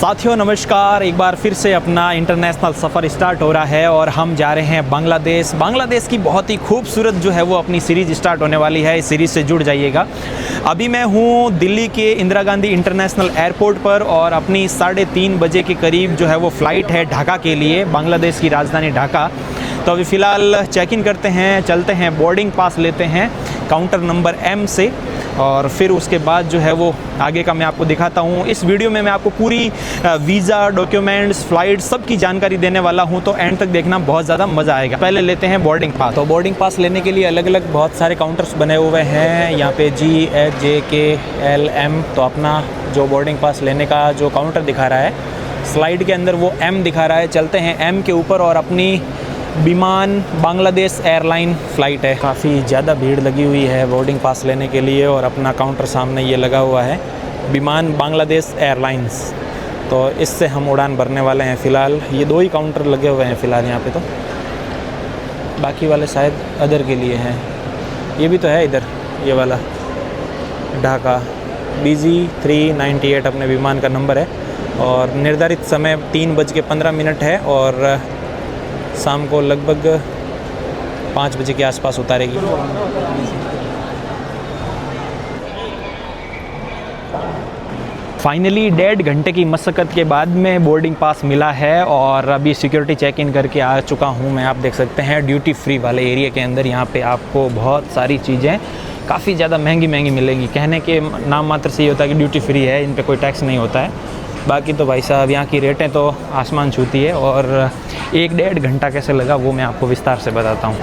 साथियों नमस्कार, एक बार फिर से अपना इंटरनेशनल सफ़र स्टार्ट हो रहा है और हम जा रहे हैं बांग्लादेश की बहुत ही खूबसूरत जो है वो अपनी सीरीज़ स्टार्ट होने वाली है। इस सीरीज़ से जुड़ जाइएगा। अभी मैं हूँ दिल्ली के इंदिरा गांधी इंटरनेशनल एयरपोर्ट पर और अपनी 3:30 बजे के करीब जो है वो फ़्लाइट है ढाका के लिए, बांग्लादेश की राजधानी ढाका। तो अभी फ़िलहाल चेक इन करते हैं, चलते हैं, बोर्डिंग पास लेते हैं काउंटर नंबर M से और फिर उसके बाद जो है वो आगे का मैं आपको दिखाता हूँ। इस वीडियो में मैं आपको पूरी वीज़ा, डॉक्यूमेंट्स, फ़्लाइट सब की जानकारी देने वाला हूँ, तो एंड तक देखना, बहुत ज़्यादा मज़ा आएगा। पहले लेते हैं बोर्डिंग पास। तो बोर्डिंग पास लेने के लिए अलग अलग बहुत सारे काउंटर्स बने हुए हैं, यहाँ पे G, H, J, K, L, M। तो अपना जो बोर्डिंग पास लेने का जो काउंटर दिखा रहा है स्लाइड के अंदर वो M दिखा रहा है। चलते हैं M के ऊपर और अपनी विमान बांग्लादेश एयरलाइन फ़्लाइट है। काफ़ी ज़्यादा भीड़ लगी हुई है बोर्डिंग पास लेने के लिए और अपना काउंटर सामने ये लगा हुआ है, विमान बांग्लादेश एयरलाइंस। तो इससे हम उड़ान भरने वाले हैं। फ़िलहाल ये 2 ही काउंटर लगे हुए हैं फ़िलहाल यहाँ पे, तो बाकी वाले शायद अदर के लिए हैं। ये भी तो है इधर, ये वाला ढाका BG398 अपने विमान का नंबर है और निर्धारित समय 3:15 है और शाम को लगभग 5 बजे के आसपास उतारेगी। फाइनली 1.5 घंटे की मशक्क़त के बाद में बोर्डिंग पास मिला है और अभी सिक्योरिटी चेक इन करके आ चुका हूँ मैं। आप देख सकते हैं ड्यूटी फ्री वाले एरिया के अंदर यहाँ पे आपको बहुत सारी चीज़ें काफ़ी ज़्यादा महंगी मिलेंगी। कहने के नाम मात्र से ये होता है कि ड्यूटी फ्री है, इन पे कोई टैक्स नहीं होता है। बाकी तो भाई साहब यहाँ की रेटें तो आसमान छूती है और 1-1.5 घंटा कैसे लगा वो मैं आपको विस्तार से बताता हूँ।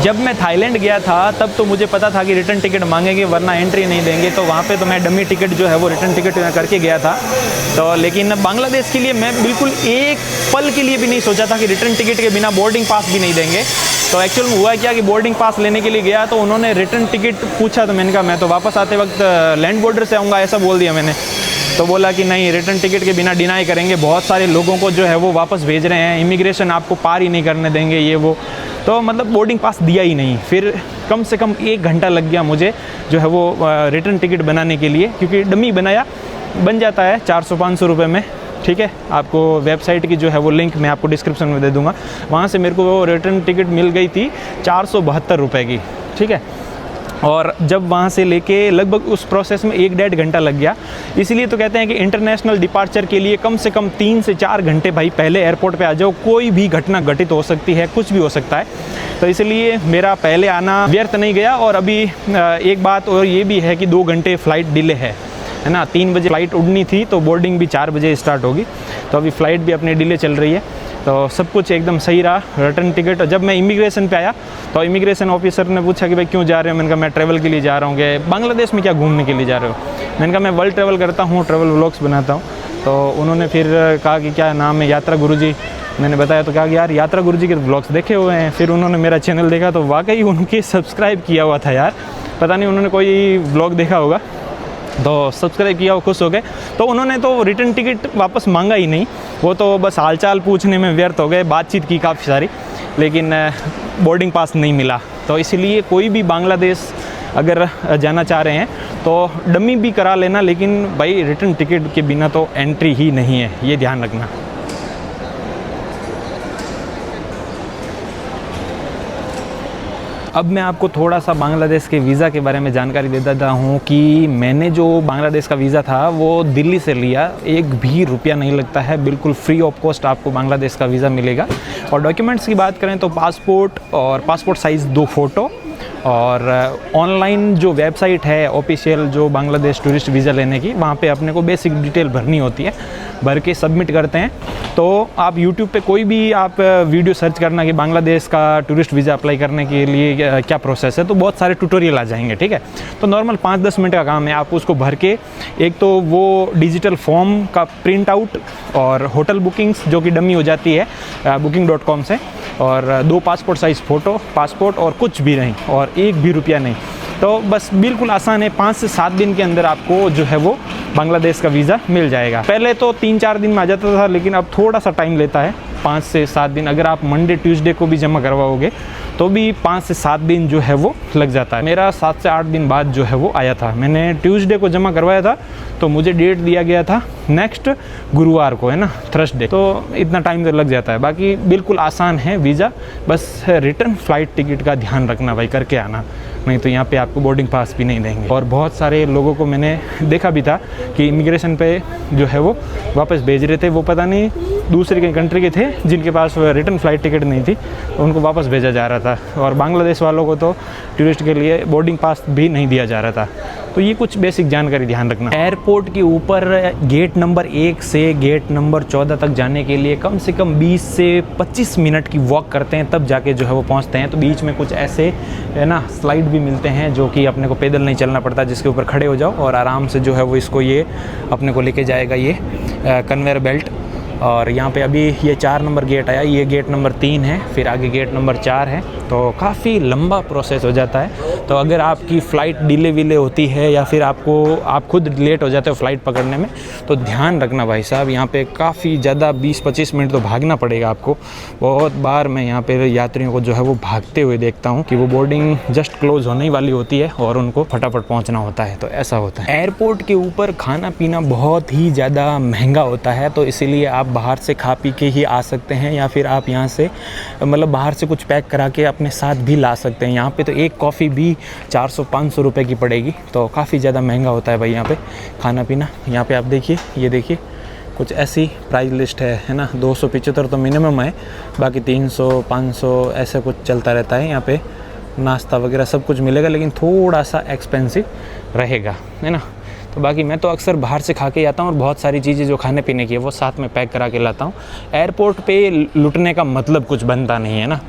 जब मैं थाईलैंड गया था तब तो मुझे पता था कि रिटर्न टिकट मांगेंगे वरना एंट्री नहीं देंगे, तो वहाँ पे तो मैं डमी टिकट जो है वो रिटर्न टिकट करके गया था। तो लेकिन बांग्लादेश के लिए मैं बिल्कुल एक पल के लिए भी नहीं सोचा था कि रिटर्न टिकट के बिना बोर्डिंग पास भी नहीं देंगे। तो एक्चुअल में हुआ क्या कि बोर्डिंग पास लेने के लिए गया तो उन्होंने रिटर्न टिकट पूछा, तो मैंने कहा मैं तो वापस आते वक्त लैंड बॉर्डर से आऊँगा, ऐसा बोल दिया मैंने। तो बोला कि नहीं, रिटर्न टिकट के बिना डिनाई करेंगे, बहुत सारे लोगों को जो है वो वापस भेज रहे हैं, इमिग्रेशन आपको पार ही नहीं करने देंगे, ये वो। तो मतलब बोर्डिंग पास दिया ही नहीं। फिर कम से कम 1 घंटा लग गया मुझे जो है वो रिटर्न टिकट बनाने के लिए, क्योंकि डमी बन जाता है 400-500 रुपये में। ठीक है, आपको वेबसाइट की जो है वो लिंक मैं आपको डिस्क्रिप्शन में दे दूँगा। वहाँ से मेरे को वो रिटर्न टिकट मिल गई थी 472 रुपये की। ठीक है, और जब वहाँ से लेके लगभग उस प्रोसेस में 1-1.5 घंटा लग गया। इसलिए तो कहते हैं कि इंटरनेशनल डिपार्चर के लिए कम से कम 3 से 4 घंटे भाई पहले एयरपोर्ट पे आ जाओ, कोई भी घटना घटित हो सकती है, कुछ भी हो सकता है। तो इसलिए मेरा पहले आना व्यर्थ नहीं गया। और अभी एक बात और ये भी है कि 2 घंटे फ़्लाइट डिले है ना। 3 बजे फ़्लाइट उड़नी थी तो बोर्डिंग भी 4 बजे स्टार्ट होगी, तो अभी फ़्लाइट भी अपनी डिले चल रही है। तो सब कुछ एकदम सही रहा। रिटर्न टिकट जब मैं इमिग्रेशन पे आया तो इमिग्रेशन ऑफिसर ने पूछा कि भाई क्यों जा रहे हो। मैंने कहा मैं ट्रैवल के लिए जा रहा हूँ। कि बांग्लादेश में क्या घूमने के लिए जा रहे हो। मैंने कहा मैं वर्ल्ड ट्रैवल करता हूँ, ट्रैवल व्लॉग्स बनाता हूँ। तो उन्होंने फिर कहा कि क्या नाम है, यात्रा गुरुजी। मैंने बताया तो कहा कि यार यात्रा गुरुजी के व्लॉग्स देखे हुए हैं। फिर उन्होंने मेरा चैनल देखा तो वाकई उनके सब्सक्राइब किया हुआ था यार, पता नहीं उन्होंने कोई व्लॉग देखा होगा तो सब्सक्राइब किया, वो खुश हो गए। तो उन्होंने तो रिटर्न टिकट वापस मांगा ही नहीं, वो तो बस हालचाल पूछने में व्यर्थ हो गए। बातचीत की काफ़ी सारी, लेकिन बोर्डिंग पास नहीं मिला। तो इसलिए कोई भी बांग्लादेश अगर जाना चाह रहे हैं तो डमी भी करा लेना, लेकिन भाई रिटर्न टिकट के बिना तो एंट्री ही नहीं है, ये ध्यान रखना। अब मैं आपको थोड़ा सा बांग्लादेश के वीज़ा के बारे में जानकारी दे देता हूँ कि मैंने जो बांग्लादेश का वीज़ा था वो दिल्ली से लिया, 1 भी रुपया नहीं लगता है, बिल्कुल फ्री ऑफ कॉस्ट आपको बांग्लादेश का वीज़ा मिलेगा। और डॉक्यूमेंट्स की बात करें तो पासपोर्ट और पासपोर्ट साइज़ 2 फ़ोटो और ऑनलाइन जो वेबसाइट है ऑफिशियल जो बांग्लादेश टूरिस्ट वीज़ा लेने की, वहाँ पे अपने को बेसिक डिटेल भरनी होती है, भर के सबमिट करते हैं। तो आप YouTube पे कोई भी आप वीडियो सर्च करना कि बांग्लादेश का टूरिस्ट वीज़ा अप्लाई करने के लिए क्या प्रोसेस है, तो बहुत सारे ट्यूटोरियल आ जाएंगे। ठीक है, तो नॉर्मल 5-10 मिनट का काम है। आप उसको भर के एक तो वो डिजिटल फॉर्म का प्रिंट आउट और होटल बुकिंग्स जो कि डमी हो जाती है booking.com से, और 2 पासपोर्ट साइज़ फ़ोटो, पासपोर्ट और कुछ भी नहीं, और 1 भी रुपया नहीं। तो बस बिल्कुल आसान है, 5 से 7 दिन के अंदर आपको जो है वो बांग्लादेश का वीज़ा मिल जाएगा। पहले तो 3-4 दिन में आ जाता था, लेकिन अब थोड़ा सा टाइम लेता है। 5 से 7 दिन, अगर आप मंडे ट्यूसडे को भी जमा करवाओगे तो भी 5 से 7 दिन जो है वो लग जाता है। मेरा 7 से 8 दिन बाद जो है वो आया था। मैंने ट्यूसडे को जमा करवाया था तो मुझे डेट दिया गया था नेक्स्ट गुरुवार को, है ना, थर्सडे। तो इतना टाइम तो लग जाता है। बाकी बिल्कुल आसान है वीज़ा, बस रिटर्न फ़्लाइट टिकट का ध्यान रखना भाई, करके आना, नहीं तो यहाँ पे आपको बोर्डिंग पास भी नहीं देंगे। और बहुत सारे लोगों को मैंने देखा भी था कि इमिग्रेशन पे जो है वो वापस भेज रहे थे, वो पता नहीं दूसरी कहीं कंट्री के थे जिनके पास रिटर्न फ़्लाइट टिकट नहीं थी, तो उनको वापस भेजा जा रहा था। और बांग्लादेश वालों को तो टूरिस्ट के लिए बोर्डिंग पास भी नहीं दिया जा रहा था। तो ये कुछ बेसिक जानकारी ध्यान रखना। एयरपोर्ट के ऊपर गेट नंबर 1 से गेट नंबर 14 तक जाने के लिए कम से कम 20 से 25 मिनट की वॉक करते हैं, तब जाके जो है वो पहुंचते हैं। तो बीच में कुछ ऐसे, है ना, स्लाइड भी मिलते हैं जो कि अपने को पैदल नहीं चलना पड़ता, जिसके ऊपर खड़े हो जाओ और आराम से जो है वो इसको ये अपने को लेके जाएगा, ये कन्वेयर बेल्ट। और यहाँ पे अभी ये 4 नंबर गेट आया, ये गेट नंबर 3 है, फिर आगे गेट नंबर 4 है। तो काफ़ी लंबा प्रोसेस हो जाता है। तो अगर आपकी फ़्लाइट डिले विले होती है या फिर आप खुद लेट हो जाते हो फ़्लाइट पकड़ने में, तो ध्यान रखना भाई साहब, यहाँ पे काफ़ी ज़्यादा 20-25 मिनट तो भागना पड़ेगा आपको। बहुत बार मैं यहाँ पे यात्रियों को जो है वो भागते हुए देखता हूँ कि वो बोर्डिंग जस्ट क्लोज़ होने वाली होती है और उनको फटाफट पहुँचना होता है। तो ऐसा होता है। एयरपोर्ट के ऊपर खाना पीना बहुत ही ज़्यादा महंगा होता है, तो इसीलिए आप बाहर से खा पी के ही आ सकते हैं, या फिर आप यहाँ से मतलब बाहर से कुछ पैक करा के अपने साथ भी ला सकते हैं। यहाँ पे तो एक कॉफ़ी भी 400-500 रुपए की पड़ेगी, तो काफ़ी ज़्यादा महंगा होता है भाई यहाँ पे खाना पीना। यहाँ पे आप देखिए, ये देखिए कुछ ऐसी प्राइस लिस्ट है ना, 275 तो मिनिमम है, बाकी 300-500 ऐसा कुछ चलता रहता है। यहाँ पे नाश्ता वगैरह सब कुछ मिलेगा, लेकिन थोड़ा सा एक्सपेंसिव रहेगा, है ना। तो बाकी मैं तो अक्सर बाहर से खा के आता हूँ और बहुत सारी चीज़ें जो खाने पीने की है वो साथ में पैक करा के लाता हूँ। एयरपोर्ट पे लुटने का मतलब कुछ बनता नहीं है ना।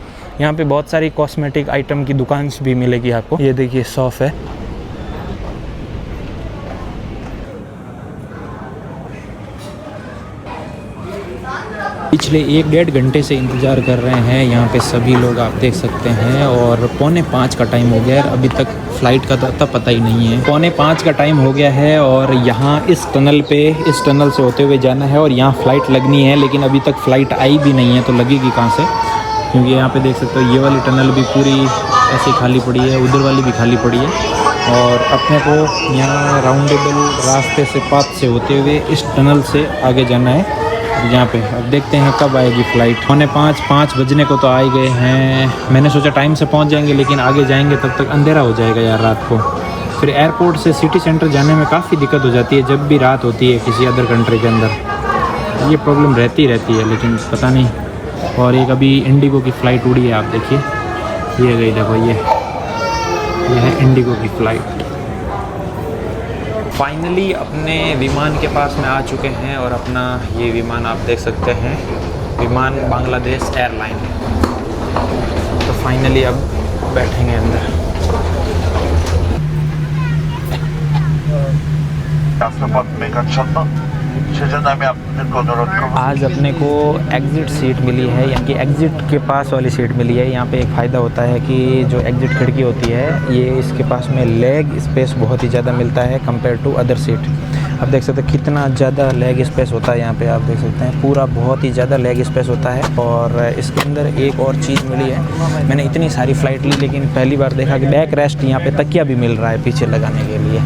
यहाँ पे बहुत सारी कॉस्मेटिक आइटम की दुकान भी मिलेगी आपको। ये देखिए शॉप है। पिछले 1-1.5 घंटे से इंतज़ार कर रहे हैं यहाँ पे सभी लोग, आप देख सकते हैं। और 4:45 का टाइम हो गया है, अभी तक फ़्लाइट का तो पता ही नहीं है। 4:45 का टाइम हो गया है और यहाँ इस टनल से होते हुए जाना है और यहाँ फ़्लाइट लगनी है, लेकिन अभी तक फ़्लाइट आई भी नहीं है। तो लगेगी कहाँ से, क्योंकि यहाँ पे देख सकते हो ये वाली टनल भी पूरी ऐसे खाली पड़ी है, उधर वाली भी खाली पड़ी है। और अपने को यहाँ राउंडेबल रास्ते से पाथ से होते हुए इस टनल से आगे जाना है यहाँ पे। अब देखते हैं कब आएगी फ़्लाइट। 4:45 बजने को तो आ ही गए हैं। मैंने सोचा टाइम से पहुँच जाएंगे, लेकिन आगे जाएंगे तब तक अंधेरा हो जाएगा यार रात को। फिर एयरपोर्ट से सिटी सेंटर जाने में काफ़ी दिक्कत हो जाती है जब भी रात होती है किसी अदर कंट्री के अंदर। ये प्रॉब्लम रहती है, लेकिन पता नहीं। और एक अभी इंडिगो की फ़्लाइट उड़ी है, आप देखिए, ये गई, देखो ये है इंडिगो की फ़्लाइट। फाइनली अपने विमान के पास में आ चुके हैं और अपना ये विमान आप देख सकते हैं, विमान बांग्लादेश एयरलाइन है। तो फाइनली अब बैठेंगे अंदर। आज अपने को एग्ज़िट सीट मिली है, यानी कि एग्ज़िट के पास वाली सीट मिली है। यहाँ पे एक फ़ायदा होता है कि जो एग्ज़िट खिड़की होती है, ये इसके पास में लेग स्पेस बहुत ही ज़्यादा मिलता है कंपेयर टू अदर सीट। आप देख सकते हैं कितना ज़्यादा लेग स्पेस होता है यहाँ पे, आप देख सकते हैं पूरा बहुत ही ज़्यादा लेग स्पेस होता है। और इसके अंदर एक और चीज़ मिली है, मैंने इतनी सारी फ़्लाइट ली लेकिन पहली बार देखा कि बैक रेस्ट यहाँ पे तकिया भी मिल रहा है पीछे लगाने के लिए।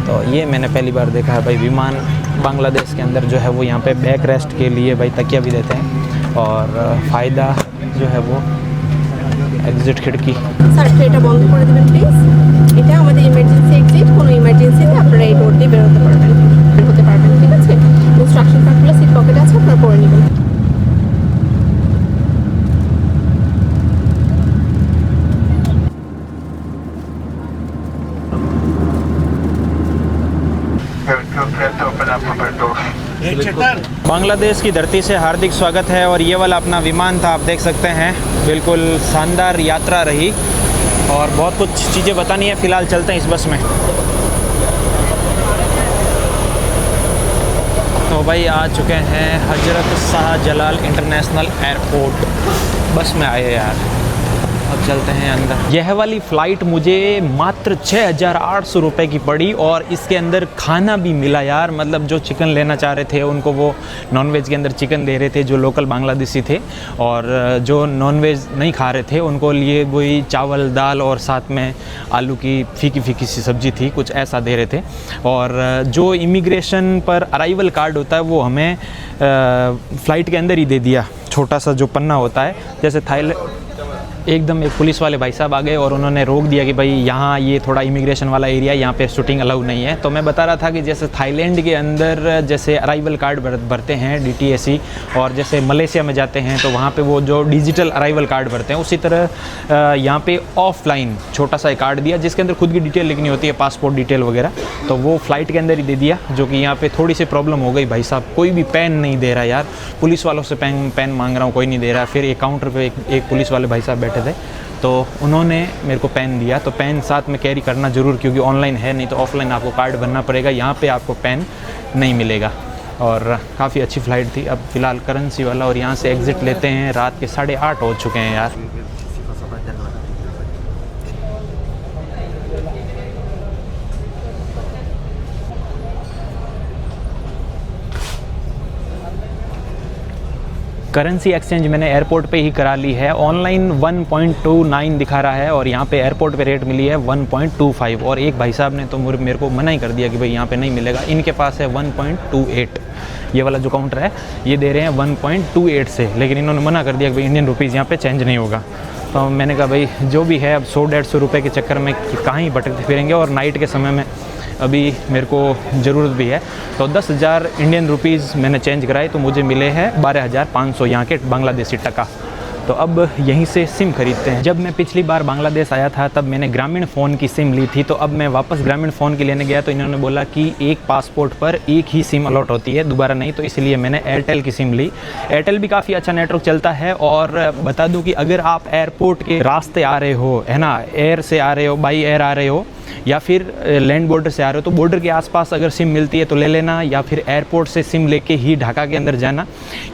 तो ये मैंने पहली बार देखा है भाई, विमान बांग्लादेश के अंदर जो है वो यहाँ पे बैक रेस्ट के लिए भाई तकिया भी देते हैं। और फ़ायदा जो है वो एग्जिट खिड़की। सर এটা বন্ধ করে দিবেন প্লিজ। এটা আমাদের ইমার্জেন্সি এক্সিট, কোনো ইমার্জেন্সিতে আপনারা এই ডোর দিয়ে বের হতে পারবেন, ঠিক আছে। ইনস্ট্রাকশন কার্ডগুলো সিট পকেটে আছে, আপনারা পড়ে নেবেন। बांग्लादेश की धरती से हार्दिक स्वागत है। और ये वाला अपना विमान था, आप देख सकते हैं, बिल्कुल शानदार यात्रा रही और बहुत कुछ चीज़ें बतानी है। फ़िलहाल चलते हैं इस बस में। तो भाई आ चुके हैं हजरत शाहजलाल इंटरनेशनल एयरपोर्ट। बस में आए यार, अब चलते हैं अंदर। यह वाली फ़्लाइट मुझे मात्र 6,800 रुपये की पड़ी और इसके अंदर खाना भी मिला यार। मतलब जो चिकन लेना चाह रहे थे उनको वो नॉनवेज के अंदर चिकन दे रहे थे, जो लोकल बांग्लादेशी थे, और जो नॉनवेज नहीं खा रहे थे उनको लिए वही चावल दाल और साथ में आलू की फीकी फीकी सी सब्ज़ी थी, कुछ ऐसा दे रहे थे। और जो इमिग्रेशन पर अराइवल कार्ड होता है वो हमें फ़्लाइट के अंदर ही दे दिया, छोटा सा जो पन्ना होता है। जैसे थाईलैंड एकदम एक पुलिस वाले भाई साहब आ गए और उन्होंने रोक दिया कि भाई यहाँ ये थोड़ा इमिग्रेशन वाला एरिया है, यहाँ पे शूटिंग अलाउ नहीं है। तो मैं बता रहा था कि जैसे थाईलैंड के अंदर जैसे अराइवल कार्ड भरते हैं DTAC, और जैसे मलेशिया में जाते हैं तो वहाँ पे वो जो डिजिटल अराइवल कार्ड भरते हैं, उसी तरह यहाँ पे ऑफलाइन छोटा सा कार्ड दिया जिसके अंदर खुद की डिटेल लिखनी होती है, पासपोर्ट डिटेल वगैरह। तो वो फ़्लाइट के अंदर ही दे दिया, जो कि यहाँ पे थोड़ी सी प्रॉब्लम हो गई। भाई साहब कोई भी पेन नहीं दे रहा यार, पुलिस वालों से पेन मांग रहा हूँ, कोई नहीं दे रहा। फिर एक काउंटर पे एक पुलिस वाले भाई साहब बैठे थे, तो उन्होंने मेरे को पेन दिया। तो पेन साथ में कैरी करना ज़रूर, क्योंकि ऑनलाइन है, नहीं तो ऑफलाइन आपको कार्ड भरना पड़ेगा, यहाँ पे आपको पेन नहीं मिलेगा। और काफ़ी अच्छी फ़्लाइट थी। अब फ़िलहाल करेंसी वाला और यहाँ से एग्ज़िट लेते हैं। रात के 8:30 हो चुके हैं यार। करेंसी एक्सचेंज मैंने एयरपोर्ट पे ही करा ली है। ऑनलाइन 1.29 दिखा रहा है और यहाँ पे एयरपोर्ट पे रेट मिली है 1.25। और एक भाई साहब ने तो मेरे को मना ही कर दिया कि भाई यहाँ पे नहीं मिलेगा, इनके पास है 1.28। ये वाला जो काउंटर है ये दे रहे हैं 1.28 से, लेकिन इन्होंने मना कर दिया कि भाई इंडियन रुपीज़ यहाँ पे चेंज नहीं होगा। तो मैंने कहा भाई जो भी है, अब 100-150 रुपये के चक्कर में कहाँ ही भटकते फिरेंगे, और नाइट के समय में अभी मेरे को ज़रूरत भी है। तो 10,000 इंडियन रुपीज़ मैंने चेंज कराए, तो मुझे मिले हैं 12,500 यहाँ के बांग्लादेशी टका। तो अब यहीं से सिम खरीदते हैं। जब मैं पिछली बार बांग्लादेश आया था तब मैंने ग्रामीण फ़ोन की सिम ली थी, तो अब मैं वापस ग्रामीण फ़ोन की लेने गया तो इन्होंने बोला कि एक पासपोर्ट पर एक ही सिम अलॉट होती है, दोबारा नहीं। तो इसलिए मैंने एयरटेल की सिम ली। एयरटेल भी काफ़ी अच्छा नेटवर्क चलता है। और बता दूं कि अगर आप एयरपोर्ट के रास्ते आ रहे हो, है ना, एयर से आ रहे हो, बाई एयर आ रहे हो, या फिर लैंड बॉर्डर से आ रहे हो, तो बॉर्डर के आसपास अगर सिम मिलती है तो ले लेना, या फिर एयरपोर्ट से सिम लेके ही ढाका के अंदर जाना,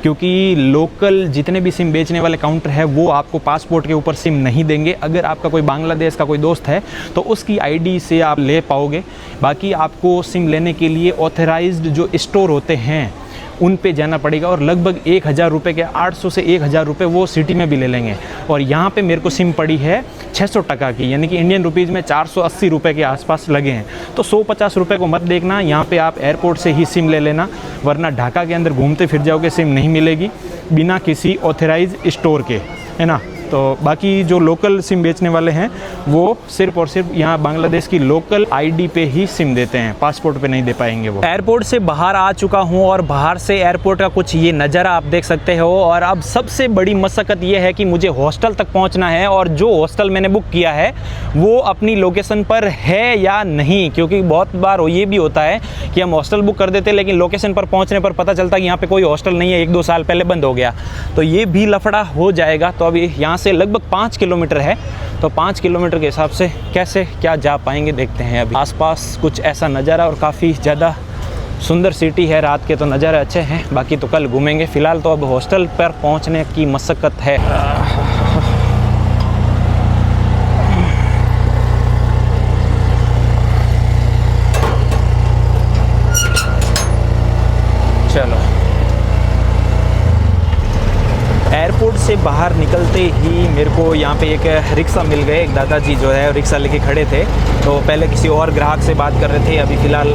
क्योंकि लोकल जितने भी सिम बेचने वाले काउंटर है वो आपको पासपोर्ट के ऊपर सिम नहीं देंगे। अगर आपका कोई बांग्लादेश का कोई दोस्त है तो उसकी ID से आप ले पाओगे। बाकी आपको सिम लेने के लिए ऑथराइज्ड जो स्टोर होते हैं उन पे जाना पड़ेगा, और लगभग 1,000 रुपये के 800 से 1,000 रुपये वो सिटी में भी ले लेंगे। और यहाँ पे मेरे को सिम पड़ी है 600 टका की, यानी कि इंडियन रुपीज़ में 480 रुपये के आसपास लगे हैं। तो 150 रुपये को मत देखना, यहाँ पे आप एयरपोर्ट से ही सिम ले लेना, वरना ढाका के अंदर घूमते फिर जाओगे सिम नहीं मिलेगी बिना किसी ऑथराइज स्टोर के, है ना। तो बाकी जो लोकल सिम बेचने वाले हैं वो सिर्फ और सिर्फ यहाँ बांग्लादेश की लोकल ID पे ही सिम देते हैं, पासपोर्ट पे नहीं दे पाएंगे वो। एयरपोर्ट से बाहर आ चुका हूँ और बाहर से एयरपोर्ट का कुछ ये नज़ारा आप देख सकते हो। और अब सबसे बड़ी मशक्क़त ये है कि मुझे हॉस्टल तक पहुँचना है, और जो हॉस्टल मैंने बुक किया है वो अपनी लोकेशन पर है या नहीं, क्योंकि बहुत बार ये भी होता है कि हम हॉस्टल बुक कर देते हैं लेकिन लोकेशन पर पहुँचने पर पता चलता है कि यहाँ पर कोई हॉस्टल नहीं है, 1-2 साल पहले बंद हो गया। तो ये भी लफड़ा हो जाएगा। तो अभी यहाँ से लगभग 5 किलोमीटर है, तो 5 किलोमीटर के हिसाब से कैसे क्या जा पाएंगे देखते हैं। अभी आसपास कुछ ऐसा नज़ारा, और काफ़ी ज़्यादा सुंदर सिटी है, रात के तो नज़ारे अच्छे हैं, बाकी तो कल घूमेंगे। फ़िलहाल तो अब हॉस्टल पर पहुंचने की मशक्क़त है। चलो, एयरपोर्ट से बाहर निकलते ही मेरे को यहाँ पे एक रिक्शा मिल गए। एक दादाजी जो है रिक्शा लेके खड़े थे, तो पहले किसी और ग्राहक से बात कर रहे थे, अभी फ़िलहाल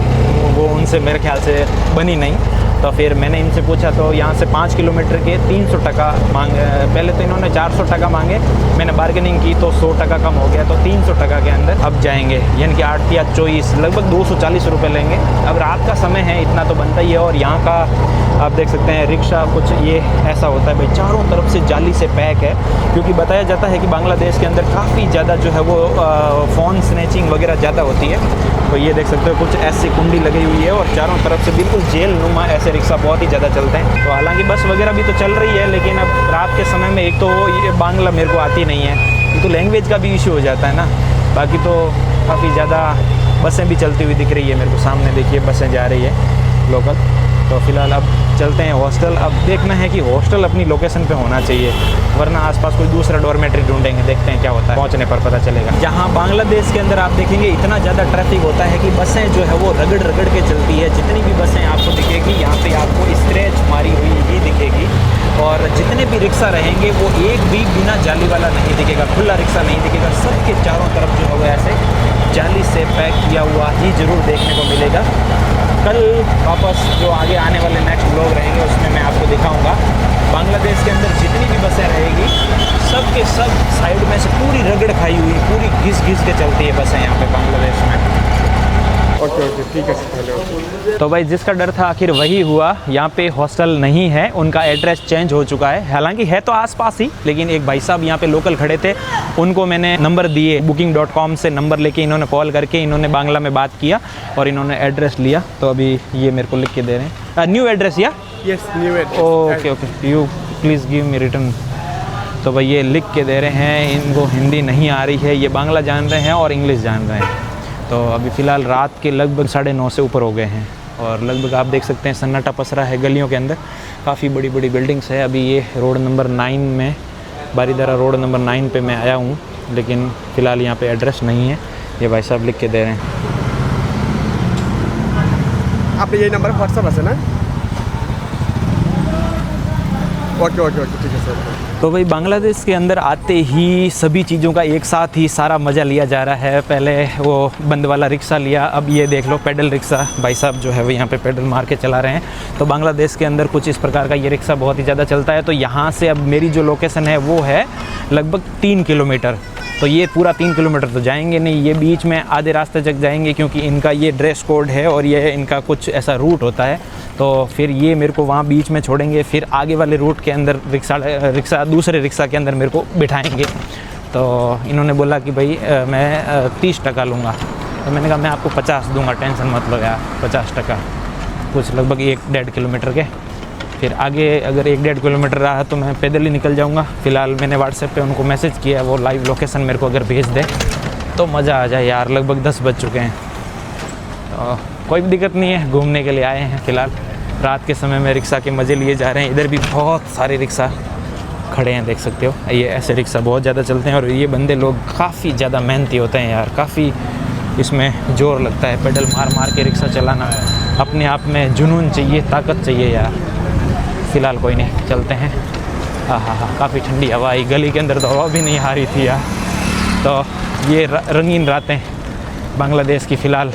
वो उनसे मेरे ख्याल से बनी नहीं। तो फिर मैंने इनसे पूछा, तो यहाँ से 5 किलोमीटर के 300 टका मांगे। पहले तो इन्होंने 400 टका मांगे, मैंने बार्गेनिंग की तो 100 टका कम हो गया, तो 300 टका के अंदर अब जाएंगे, यानी कि 8 या 24 लगभग 240 रुपये लेंगे। अब रात का समय है, इतना तो बनता ही है। और यहाँ का आप देख सकते हैं रिक्शा कुछ ये ऐसा होता है भाई, चारों तरफ से जाली से पैक है, क्योंकि बताया जाता है कि बांग्लादेश के अंदर काफ़ी ज़्यादा जो है वो फ़ोन स्नैचिंग वगैरह ज़्यादा होती है। तो ये देख सकते हो कुछ ऐसी कुंडी लगी हुई है, और चारों तरफ से बिल्कुल जेल नुमा ऐसे रिक्शा बहुत ही ज़्यादा चलते हैं। तो हालांकि बस वगैरह भी तो चल रही है, लेकिन अब रात के समय में एक तो ये बांग्ला मेरे को आती नहीं है, एक तो लैंग्वेज का भी इशू हो जाता है ना। बाकी तो काफ़ी ज़्यादा बसें भी चलती हुई दिख रही है मेरे को, सामने देखिए बसें जा रही है लोकल। तो फ़िलहाल अब चलते हैं हॉस्टल। अब देखना है कि हॉस्टल अपनी लोकेशन पे होना चाहिए, वरना आसपास कोई दूसरा डॉर्मेट्री ढूंढेंगे, देखते हैं क्या होता है, पहुंचने पर पता चलेगा। यहाँ बांग्लादेश के अंदर आप देखेंगे इतना ज़्यादा ट्रैफिक होता है कि बसें जो है वो रगड़ रगड़ के चलती है। जितनी भी बसें आपको दिखेगी यहाँ पे आपको स्क्रैच मारी हुई ही दिखेगी, और जितने भी रिक्शा रहेंगे वो एक भी बिना जाली वाला नहीं दिखेगा, खुला रिक्शा नहीं दिखेगा। सबके चारों तरफ जो है ऐसे जाली से पैक किया हुआ ही ज़रूर देखने को मिलेगा। कल वापस जो आगे आने वाले नेक्स्ट ब्लॉग रहेंगे उसमें मैं आपको दिखाऊंगा बांग्लादेश के अंदर जितनी भी बसें रहेगी सब के सब साइड में से पूरी रगड़ खाई हुई, पूरी घिस घिस के चलती है बसें यहाँ पे बांग्लादेश में। ओके ओके ठीक है। तो भाई जिसका डर था आखिर वही हुआ, यहाँ पे हॉस्टल नहीं है, उनका एड्रेस चेंज हो चुका है। हालांकि है तो आसपास ही, लेकिन एक भाई साहब यहाँ पे लोकल खड़े थे, उनको मैंने नंबर दिए, booking.com से नंबर लेके इन्होंने कॉल करके इन्होंने बांग्ला में बात किया और इन्होंने एड्रेस लिया। तो अभी ये मेरे को लिख के दे रहे हैं, न्यू एड्रेस या yes new address. Okay okay, you please give me return. तो भाई ये लिख के दे रहे हैं, इनको हिंदी नहीं आ रही है, ये बांग्ला जान रहे हैं और इंग्लिश जान रहे हैं। तो अभी फ़िलहाल रात के लगभग 9:30 से ऊपर हो गए हैं और लगभग आप देख सकते हैं सन्नाटा पसरा है गलियों के अंदर, काफ़ी बड़ी बड़ी बिल्डिंग्स है। अभी ये रोड नंबर 9 में, बारीदरा रोड नंबर 9 पे मैं आया हूँ, लेकिन फ़िलहाल यहाँ पे एड्रेस नहीं है, ये भाई साहब लिख के दे रहे हैं। आप ये नंबर व्हाट्सएप है ना? ओके ओके ओके ठीक है सर। तो भाई बांग्लादेश के अंदर आते ही सभी चीज़ों का एक साथ ही सारा मज़ा लिया जा रहा है। पहले वो बंद वाला रिक्शा लिया, अब ये देख लो पेडल रिक्शा, भाई साहब जो है वो यहाँ पे पेडल मार के चला रहे हैं। तो बांग्लादेश के अंदर कुछ इस प्रकार का ये रिक्शा बहुत ही ज़्यादा चलता है। तो यहाँ से अब मेरी जो लोकेशन है वो है लगभग 3 किलोमीटर। तो ये पूरा 3 किलोमीटर तो जाएंगे नहीं, ये बीच में आधे रास्ते तक जाएंगे, क्योंकि इनका ये ड्रेस कोड है और ये इनका कुछ ऐसा रूट होता है। तो फिर ये मेरे को वहाँ बीच में छोड़ेंगे, फिर आगे वाले रूट के अंदर रिक्शा दूसरे रिक्शा के अंदर मेरे को बिठाएंगे। तो इन्होंने बोला कि भाई मैं 30 टका लूँगा। तो मैंने कहा मैं आपको 50 दूँगा, टेंशन मत लो यार, 50 टका, कुछ लगभग 1-1.5 किलोमीटर के। फिर आगे अगर 1-1.5 किलोमीटर रहा तो मैं पैदल ही निकल जाऊँगा। फ़िलहाल मैंने व्हाट्सएप पे उनको मैसेज किया, वो लाइव लोकेशन मेरे को अगर भेज दे तो मज़ा आ जाए यार। लगभग 10 बज चुके हैं, तो कोई भी दिक्कत नहीं है, घूमने के लिए आए हैं। फ़िलहाल रात के समय में रिक्शा के मज़े लिए जा रहे हैं। इधर भी बहुत सारे रिक्शा खड़े हैं, देख सकते हो, ये ऐसे रिक्शा बहुत ज़्यादा चलते हैं और ये बंदे लोग काफ़ी ज़्यादा मेहनती होते हैं यार, काफ़ी इसमें जोर लगता है। पेडल मार मार के रिक्शा चलाना अपने आप में जुनून चाहिए, ताकत चाहिए यार। फ़िलहाल कोई नहीं, चलते हैं। हाँ, काफ़ी ठंडी हवा आई, गली के अंदर तो हवा भी नहीं आ रही थी यार। तो ये रंगीन रातें बांग्लादेश की। फ़िलहाल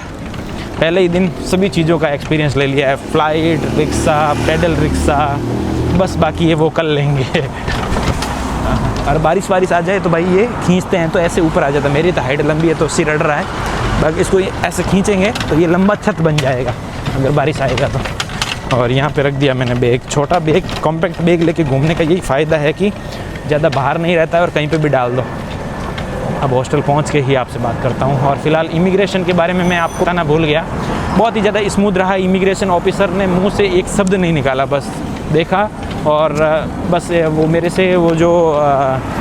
पहले ही दिन सभी चीज़ों का एक्सपीरियंस ले लिया है, फ़्लाइट रिक्शा, पेडल रिक्शा, बस बाकी ये वो कल लेंगे। और बारिश आ जाए तो भाई ये खींचते हैं तो ऐसे ऊपर आ जाता है। मेरी तो हाइट लंबी है तो सिर अड़ रहा है, बाकी इसको ऐसे खींचेंगे तो ये लंबा छत बन जाएगा अगर बारिश आएगा तो। और यहाँ पे रख दिया मैंने बैग, छोटा बैग, कॉम्पैक्ट बैग लेके घूमने का यही फ़ायदा है कि ज़्यादा बाहर नहीं रहता है और कहीं पे भी डाल दो। अब हॉस्टल पहुँच के ही आपसे बात करता हूँ। और फिलहाल इमिग्रेशन के बारे में मैं आपको कहना भूल गया, बहुत ही ज़्यादा स्मूथ रहा। इमिग्रेशन ऑफिसर ने मुँह से एक शब्द नहीं निकाला, बस देखा और बस वो मेरे से वो जो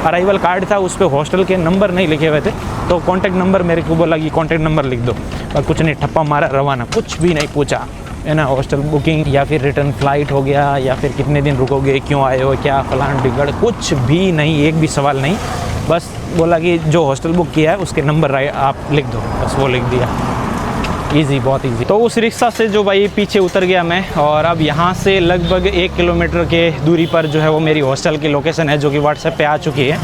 अराइवल कार्ड था उस पर हॉस्टल के नंबर नहीं लिखे हुए थे, तो कॉन्टैक्ट नंबर मेरे को बोला कि कॉन्टैक्ट नंबर लिख दो, और कुछ नहीं, ठप्पा मारा, रवाना, कुछ भी नहीं पूछा है ना। हॉस्टल बुकिंग या फिर रिटर्न फ़्लाइट हो गया या फिर कितने दिन रुकोगे, क्यों आए हो, क्या फलान टिकट, कुछ भी नहीं, एक भी सवाल नहीं। बस बोला कि जो हॉस्टल बुक किया है उसके नंबर आप लिख दो, बस वो लिख दिया। ईजी, बहुत ईजी। तो उस रिक्शा से जो भाई पीछे उतर गया मैं, और अब यहाँ से लगभग 1 किलोमीटर के दूरी पर जो है वो मेरी हॉस्टल की लोकेशन है, जो कि व्हाट्सएप पे आ चुकी है।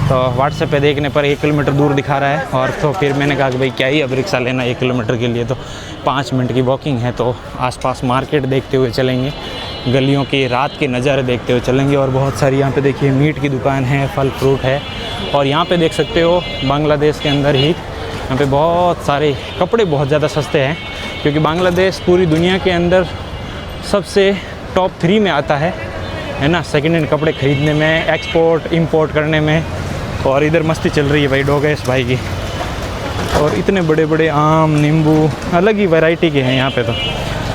तो व्हाट्सएप पे देखने पर 1 किलोमीटर दूर दिखा रहा है। और तो फिर मैंने कहा कि भाई क्या ही अब रिक्शा लेना 1 किलोमीटर के लिए, तो 5 मिनट की वॉकिंग है, तो आसपास मार्केट देखते हुए चलेंगे, गलियों के रात के नज़ारे देखते हुए चलेंगे। और बहुत सारी यहाँ पे देखिए मीट की दुकान है, फल फ्रूट है। और यहाँ पे देख सकते हो बांग्लादेश के अंदर ही यहाँ पे बहुत सारे कपड़े बहुत ज़्यादा सस्ते हैं, क्योंकि बांग्लादेश पूरी दुनिया के अंदर सबसे टॉप 3 में आता है ना, सेकेंड हैंड कपड़े ख़रीदने में, एक्सपोर्ट इंपोर्ट करने में। और इधर मस्ती चल रही है भाई डोगेश भाई की, और इतने बड़े बड़े आम, नींबू, अलग ही वैरायटी के हैं यहाँ पे। तो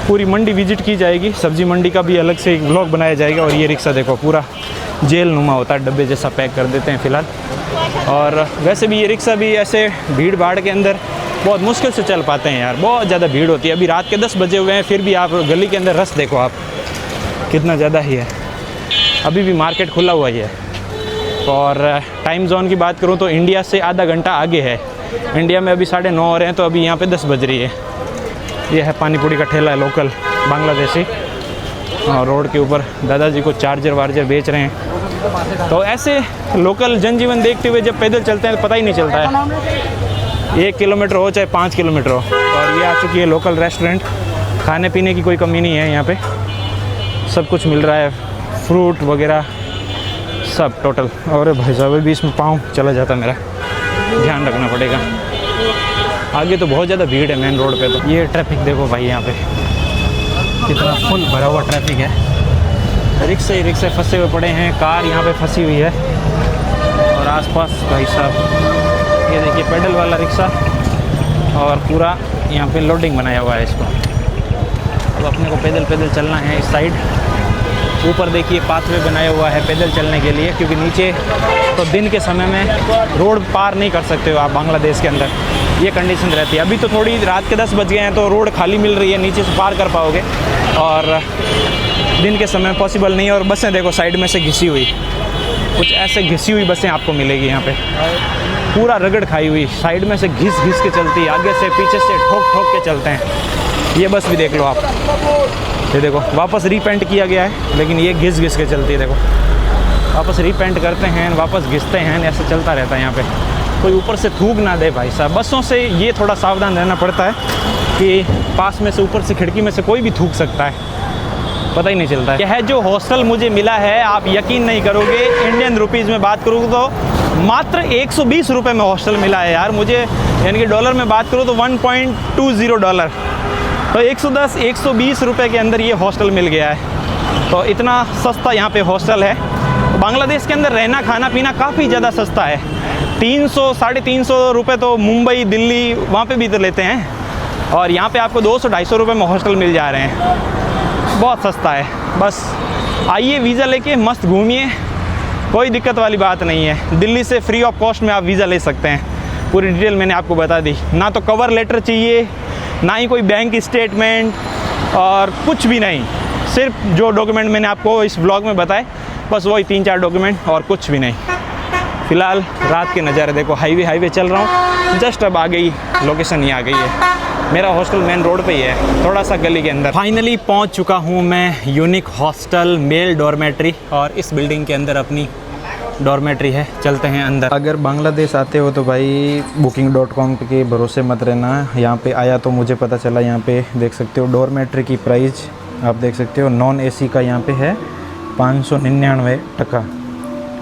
पूरी मंडी विजिट की जाएगी, सब्जी मंडी का भी अलग से एक व्लॉग बनाया जाएगा। और ये रिक्शा देखो पूरा जेल नुमा होता है, डब्बे जैसा पैक कर देते हैं फ़िलहाल। और वैसे भी ये रिक्शा भी ऐसे भीड़ भाड़ के अंदर बहुत मुश्किल से चल पाते हैं यार, बहुत ज़्यादा भीड़ होती है। अभी रात के 10 बजे हुए हैं, फिर भी आप गली के अंदर रश देखो आप कितना ज़्यादा ही है। अभी भी मार्केट खुला हुआ ही है। और टाइम जोन की बात करूँ तो इंडिया से आधा घंटा आगे है। इंडिया में अभी 9:30 हो रहे हैं, तो अभी यहाँ पे 10 बज रही है। ये है पानी पूरी का ठेला है, लोकल बांग्लादेशी, और रोड के ऊपर दादाजी को चार्जर वार्जर बेच रहे हैं। तो ऐसे लोकल जनजीवन देखते हुए जब पैदल चलते हैं तो पता ही नहीं चलता है, 1 किलोमीटर हो चाहे 5 किलोमीटर हो। और ये आ चुकी है लोकल रेस्टोरेंट। खाने पीने की कोई कमी नहीं है यहाँ पे, सब कुछ मिल रहा है, फ्रूट वगैरह सब टोटल। और भाई साहब अभी इसमें पाँव चला जाता मेरा, ध्यान रखना पड़ेगा। आगे तो बहुत ज़्यादा भीड़ है मेन रोड पे। तो ये ट्रैफिक देखो भाई, यहाँ पे कितना फुल भरा हुआ ट्रैफिक है। रिक्शे ही रिक्शे फंसे हुए पड़े हैं, कार यहाँ पे फंसी हुई है। और आसपास भाई साहब ये देखिए पैडल वाला रिक्शा, और पूरा यहाँ पे लोडिंग बनाया हुआ है इसको। अब अपने को पैदल पैदल चलना है इस साइड। ऊपर देखिए पाथवे बनाया हुआ है पैदल चलने के लिए, क्योंकि नीचे तो दिन के समय में रोड पार नहीं कर सकते हो आप बांग्लादेश के अंदर, ये कंडीशन रहती है। अभी तो थोड़ी रात के 10 बज गए हैं तो रोड खाली मिल रही है, नीचे से पार कर पाओगे, और दिन के समय पॉसिबल नहीं है। और बसें देखो साइड में से घिसी हुई, कुछ ऐसे घिसी हुई बसें आपको मिलेगी यहाँ पे, पूरा रगड़ खाई हुई, साइड में से घिस घिस के चलती है, आगे से पीछे से ठोक ठोक के चलते हैं। ये बस भी देख लो आप, ये देखो वापस रीपेंट किया गया है, लेकिन ये घिस घिस के चलती है। देखो वापस रीपेंट करते हैं, वापस घिसते हैं, ऐसे चलता रहता है यहाँ पे। कोई ऊपर से थूक ना दे भाई साहब। बसों से ये थोड़ा सावधान रहना पड़ता है कि पास में से ऊपर से खिड़की में से कोई भी थूक सकता है, पता ही नहीं चलता है। यह जो हॉस्टल मुझे मिला है, आप यकीन नहीं करोगे, इंडियन रुपीज़ में बात करूँ तो मात्र 120 रुपये में हॉस्टल मिला है यार मुझे, यानी कि डॉलर में बात करूँ तो $1.20। तो 110-120 रुपये के अंदर ये हॉस्टल मिल गया है। तो इतना सस्ता यहाँ पे हॉस्टल है। बांग्लादेश के अंदर रहना खाना पीना काफ़ी ज़्यादा सस्ता है। 300-350 रुपये तो मुंबई दिल्ली वहाँ पे भी तो लेते हैं, और यहाँ पे आपको 200-250 रुपये में हॉस्टल मिल जा रहे हैं। बहुत सस्ता है। बस आइए वीज़ा लेके मस्त घूमिए, कोई दिक्कत वाली बात नहीं है। दिल्ली से फ्री ऑफ कॉस्ट में आप वीज़ा ले सकते हैं। पूरी डिटेल मैंने आपको बता दी। ना तो कवर लेटर चाहिए, ना ही कोई बैंक स्टेटमेंट, और कुछ भी नहीं। सिर्फ जो डॉक्यूमेंट मैंने आपको इस ब्लॉग में बताए, बस वही 3-4 डॉक्यूमेंट, और कुछ भी नहीं। फ़िलहाल रात के नज़ारे देखो, हाईवे चल रहा हूँ, जस्ट अब आ गई लोकेशन, ही आ गई है। मेरा हॉस्टल मेन रोड पे ही है, थोड़ा सा गली के अंदर। फाइनली पहुँच चुका हूँ मैं यूनिक हॉस्टल मेल डॉर्मेट्री, और इस बिल्डिंग के अंदर अपनी डॉर्मेट्री है। चलते हैं अंदर। अगर बांग्लादेश आते हो तो भाई booking.com के भरोसे मत रहना। यहाँ पे आया तो मुझे पता चला, यहाँ पे देख सकते हो डॉर्मेट्री की प्राइस आप देख सकते हो। नॉन एसी का यहाँ पे है 599 टका,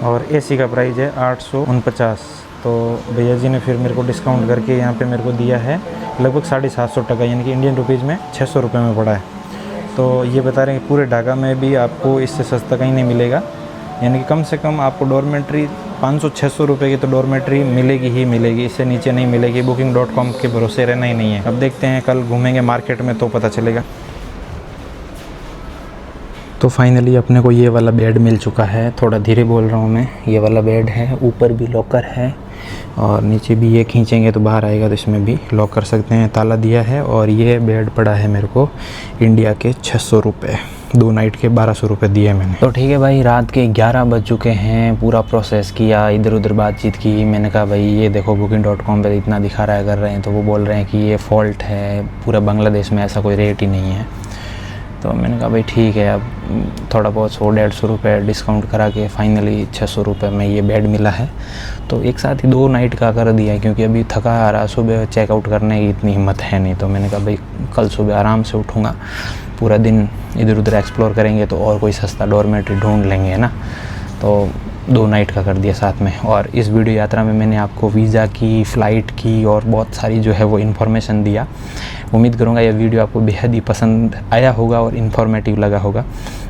और एसी का प्राइस है 849। तो भैया जी ने फिर मेरे को डिस्काउंट करके यहाँ पे मेरे को दिया है लगभग 750 टका, यानी कि इंडियन रुपीज़ में 600 रुपये में पड़ा है। तो ये बता रहे हैं कि पूरे ढाका में भी आपको इससे सस्ता कहीं नहीं मिलेगा, यानी कि कम से कम आपको डॉर्मेट्री 500-600 रुपये की तो डॉर्मेट्री मिलेगी ही मिलेगी, इससे नीचे नहीं मिलेगी। booking.com के भरोसे रहना ही नहीं है। अब देखते हैं, कल घूमेंगे मार्केट में तो पता चलेगा। तो फाइनली अपने को ये वाला बेड मिल चुका है। थोड़ा धीरे बोल रहा हूँ मैं। ये वाला बेड है, ऊपर भी लॉकर है, और नीचे भी ये खींचेंगे तो बाहर आएगा, तो इसमें भी लॉक कर सकते हैं। ताला दिया है, और ये बेड पड़ा है मेरे को इंडिया के 600 रुपये। 2 नाइट के 1200 रुपये दिए मैंने। तो ठीक है भाई, रात के 11 बज चुके हैं। पूरा प्रोसेस किया, इधर उधर बातचीत की। मैंने कहा भाई ये देखो booking.com पे इतना दिखा रहा है, कर रहे हैं। तो वो बोल रहे हैं कि ये फ़ॉल्ट है, पूरा बांग्लादेश में ऐसा कोई रेट ही नहीं है। तो मैंने कहा भाई ठीक है, अब थोड़ा बहुत 100-150 रुपये डिस्काउंट करा के फाइनली 600 रुपये में ये बेड मिला है। तो एक साथ ही 2 नाइट का कर दिया, क्योंकि अभी थका आ रहा, सुबह चेकआउट करने की इतनी हिम्मत है नहीं। तो मैंने कहा भाई कल सुबह आराम से उठूँगा, पूरा दिन इधर उधर एक्सप्लोर करेंगे, तो और कोई सस्ता डॉर्मेट्री ढूंढ लेंगे, है ना। तो 2 नाइट का कर दिया साथ में। और इस वीडियो यात्रा में मैंने आपको वीज़ा की, फ़्लाइट की और बहुत सारी जो है वो इन्फॉर्मेशन दिया। उम्मीद करूँगा ये वीडियो आपको बेहद ही पसंद आया होगा और इन्फॉर्मेटिव लगा होगा।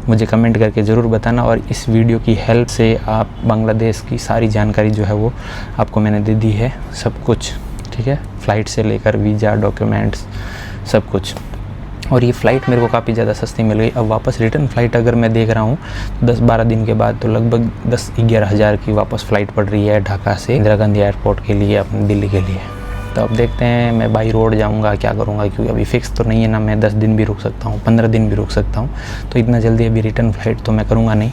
मुझे कमेंट करके ज़रूर बताना, और इस वीडियो की हेल्प से आप बांग्लादेश की सारी जानकारी जो है वो आपको मैंने दे दी है, सब कुछ, ठीक है। फ़्लाइट से लेकर वीज़ा, डॉक्यूमेंट्स, सब कुछ। और ये फ़्लाइट मेरे को काफ़ी ज़्यादा सस्ती मिल गई। अब वापस रिटर्न फ़्लाइट अगर मैं देख रहा हूँ 10-12 दिन के बाद, तो लगभग 10-11 हज़ार की वापस फ़्लाइट पड़ रही है ढाका से इंदिरा गांधी एयरपोर्ट के लिए, अपने दिल्ली के लिए। तो अब देखते हैं मैं बाई रोड जाऊंगा क्या करूंगा, क्योंकि अभी फिक्स तो नहीं है ना, मैं 10 दिन भी रुक सकता हूँ, 15 दिन भी रुक सकता हूँ, तो इतना जल्दी अभी रिटर्न फ्लाइट तो मैं करूँगा नहीं,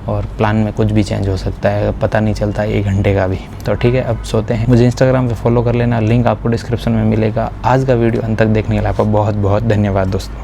और प्लान में कुछ भी चेंज हो सकता है, पता नहीं चलता 1 घंटे का भी। तो ठीक है, अब सोते हैं। मुझे इंस्टाग्राम पे फॉलो कर लेना, लिंक आपको डिस्क्रिप्शन में मिलेगा। आज का वीडियो अंत तक देखने के लिए आपका बहुत बहुत धन्यवाद दोस्तों।